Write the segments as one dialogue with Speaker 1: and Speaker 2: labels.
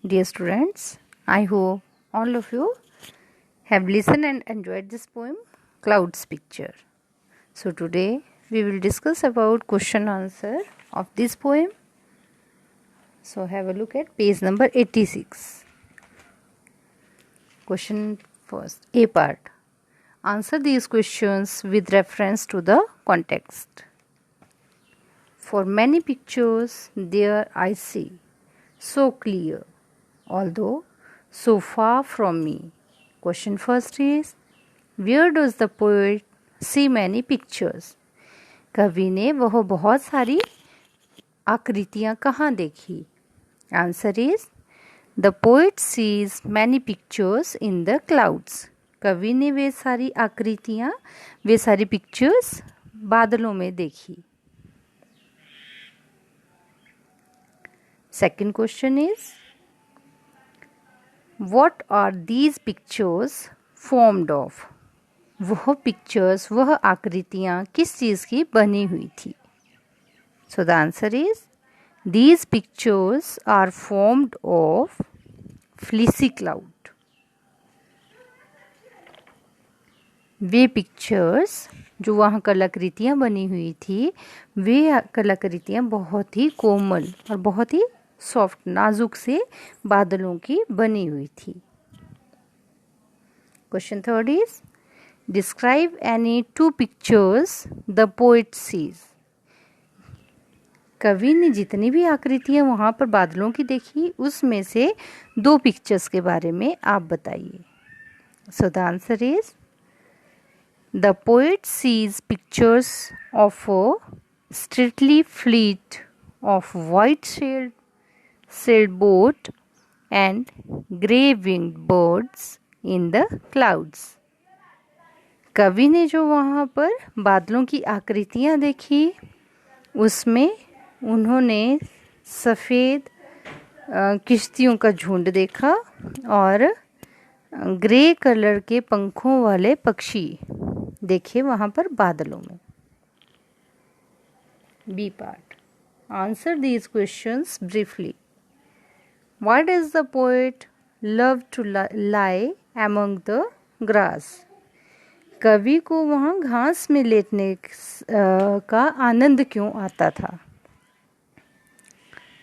Speaker 1: Dear students, I hope all of you have listened and enjoyed this poem, Clouds Picture. So today we will discuss about question answer of this poem. So have a look at page number 86. Question first, A part. Answer these questions with reference to the context. For many pictures there I see, so clear, although so far from me. Question first is, where does the poet see many pictures? कवि ने वह बहुत सारी आकृतियाँ कहाँ देखी? Answer is, the poet sees many pictures in the clouds. कवि ने वे सारी आकृतियाँ, वे सारी पिक्चर्स बादलों में देखी. Second question is, what are these pictures formed of? वह पिक्चर्स, वह आकृतियाँ किस चीज़ की बनी हुई थी? So the answer is, these pictures are formed of fleecy cloud. Way pictures जो वहाँ कलाकृतियाँ बनी हुई थी, वे कलाकृतियाँ बहुत ही कोमल और बहुत ही सॉफ्ट, नाजुक से बादलों की बनी हुई थी. Question third is, describe any two pictures the poet sees. कवि ने जितनी भी आकृतियाँ वहाँ पर बादलों की देखी, उसमें से दो पिक्चर्स के बारे में आप बताइए. So the answer is, the poet sees pictures of a stately fleet of white sailboat and grey-winged birds in the clouds. कवि ने जो वहाँ पर बादलों की आकृतियाँ देखी, उसमें उन्होंने सफ़ेद किश्तियों का झुंड देखा और ग्रे कलर के पंखों वाले पक्षी देखे वहाँ पर बादलों में. B part. Answer these questions briefly. Why does the poet love to lie among the grass? कवि को वहाँ घास में लेटने का आनंद क्यों आता था?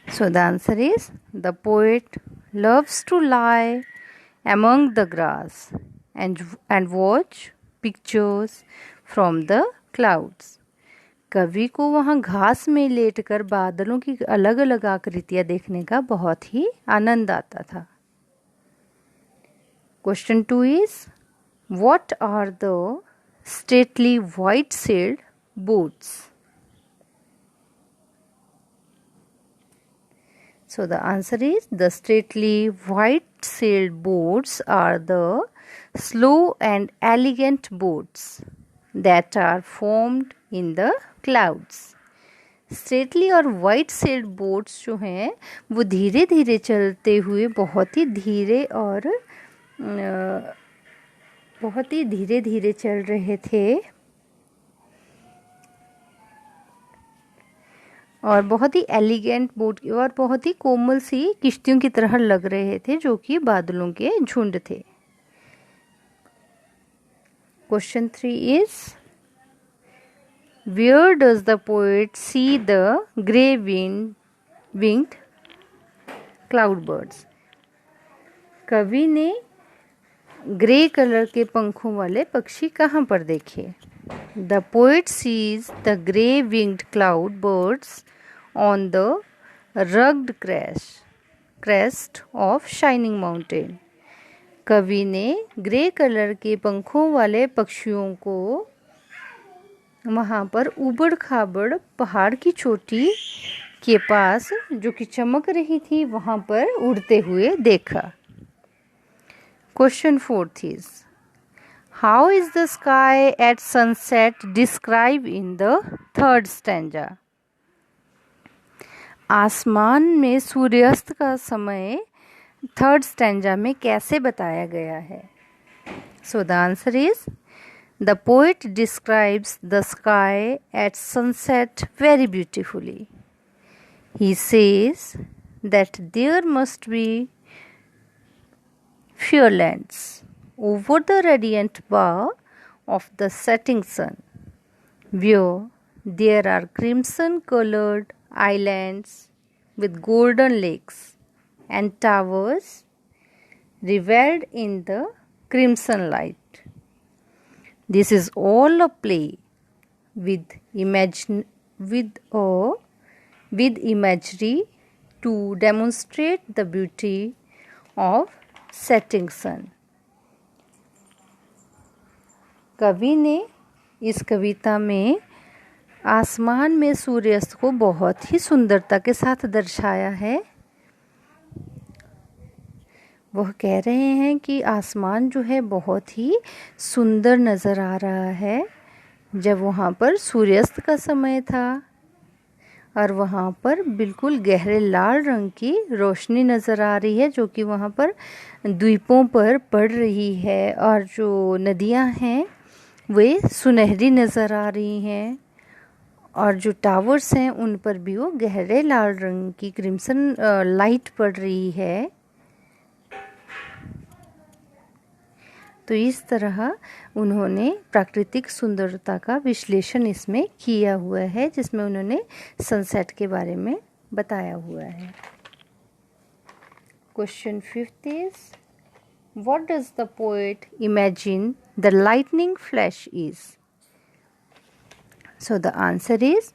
Speaker 1: So the answer is, the poet loves to lie among the grass and watch pictures from the clouds. कवि को वहाँ घास में लेटकर बादलों की अलग अलग आकृतियाँ देखने का बहुत ही आनंद आता था. Question two is, what are the stately white sailed boats? So the answer is, the stately white sailed boats are the slow and elegant boats that are formed in the clouds. Stately और white sailed boats जो हैं, वो धीरे धीरे चलते हुए बहुत ही धीरे और बहुत ही धीरे धीरे चल रहे थे और बहुत ही एलिगेंट बोट और बहुत ही कोमल सी किश्तियों की तरह लग रहे थे, जो कि बादलों के झुंड थे. Question three is, where does the poet see the grey-winged cloudbirds? कवि ने ग्रे कलर के पंखों वाले पक्षी कहाँ पर देखे? The poet sees the grey-winged cloudbirds on the rugged crest of Shining Mountain. कवि ने ग्रे कलर के पंखों वाले पक्षियों को वहाँ पर उबड़ खाबड़ पहाड़ की चोटी के पास, जो कि चमक रही थी, वहाँ पर उड़ते हुए देखा. Question fourth is, how is the sky at sunset describe in the third stanza? आसमान में सूर्यास्त का समय थर्ड स्टैंजा में कैसे बताया गया है? सो the answer is, the poet describes the sky at sunset very beautifully. He says that there must be firelets over the radiant bar of the setting sun, where there are crimson-colored islands with golden lakes and towers reveled in the crimson light. This is all a play with imagery to demonstrate the beauty of setting sun. कवि ने इस कविता में आसमान में सूर्यास्त को बहुत ही सुंदरता के साथ दर्शाया है। वह कह रहे हैं कि आसमान जो है बहुत ही सुंदर नज़र आ रहा है जब वहाँ पर सूर्यास्त का समय था और वहाँ पर बिल्कुल गहरे लाल रंग की रोशनी नज़र आ रही है जो कि वहाँ पर द्वीपों पर पड़ रही है और जो नदियाँ हैं वे सुनहरी नज़र आ रही हैं और जो टावर्स हैं उन पर भी वो गहरे लाल रंग की क्रिम्सन लाइट पड़ रही है। तो इस तरह उन्होंने प्राकृतिक सुंदरता का विश्लेषण इसमें किया हुआ है जिसमें उन्होंने सनसेट के बारे में बताया हुआ है। Question 5th is what does the poet imagine the lightning flash is? So the answer is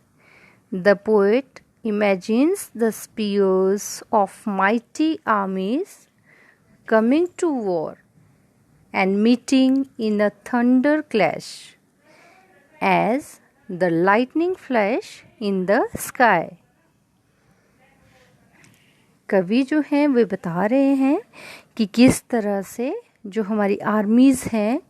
Speaker 1: the poet imagines the spears of mighty armies coming to war and meeting in a thunder clash as the lightning flash in the sky. कवि जो हैं वे बता रहे हैं कि किस तरह से जो हमारी आर्मीज़ हैं,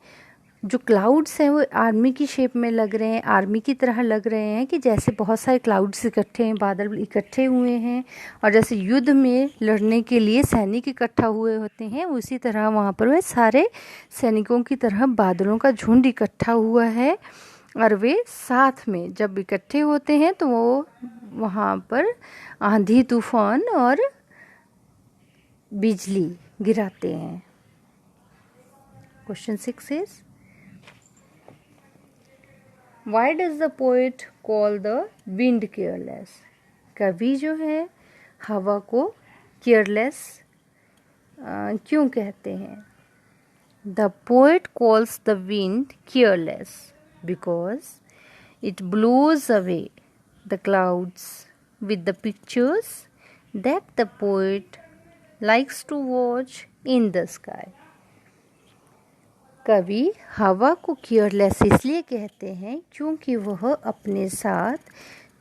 Speaker 1: जो क्लाउड्स हैं वो आर्मी की शेप में लग रहे हैं, आर्मी की तरह लग रहे हैं कि जैसे बहुत सारे क्लाउड्स इकट्ठे हैं, बादल इकट्ठे हुए हैं और जैसे युद्ध में लड़ने के लिए सैनिक इकट्ठा हुए होते हैं उसी तरह वहाँ पर वे सारे सैनिकों की तरह बादलों का झुंड इकट्ठा हुआ है और वे साथ में जब इकट्ठे होते हैं तो वो वहाँ पर आंधी तूफान और बिजली गिराते हैं। Question 6 is Why does the poet call the wind careless? कवि जो है हवा को careless क्यों कहते हैं? The poet calls the wind careless because it blows away the clouds with the pictures that the poet likes to watch in the sky. कवि हवा को केयरलेस इसलिए कहते हैं क्योंकि वह अपने साथ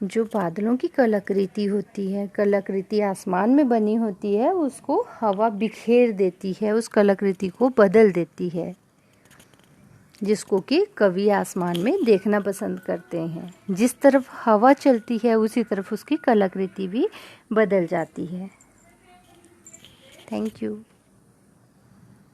Speaker 1: जो बादलों की कलाकृति होती है, कलाकृति आसमान में बनी होती है, उसको हवा बिखेर देती है, उस कलाकृति को बदल देती है, जिसको कि कवि आसमान में देखना पसंद करते हैं। जिस तरफ हवा चलती है उसी तरफ उसकी कलाकृति भी बदल जाती है। Thank you.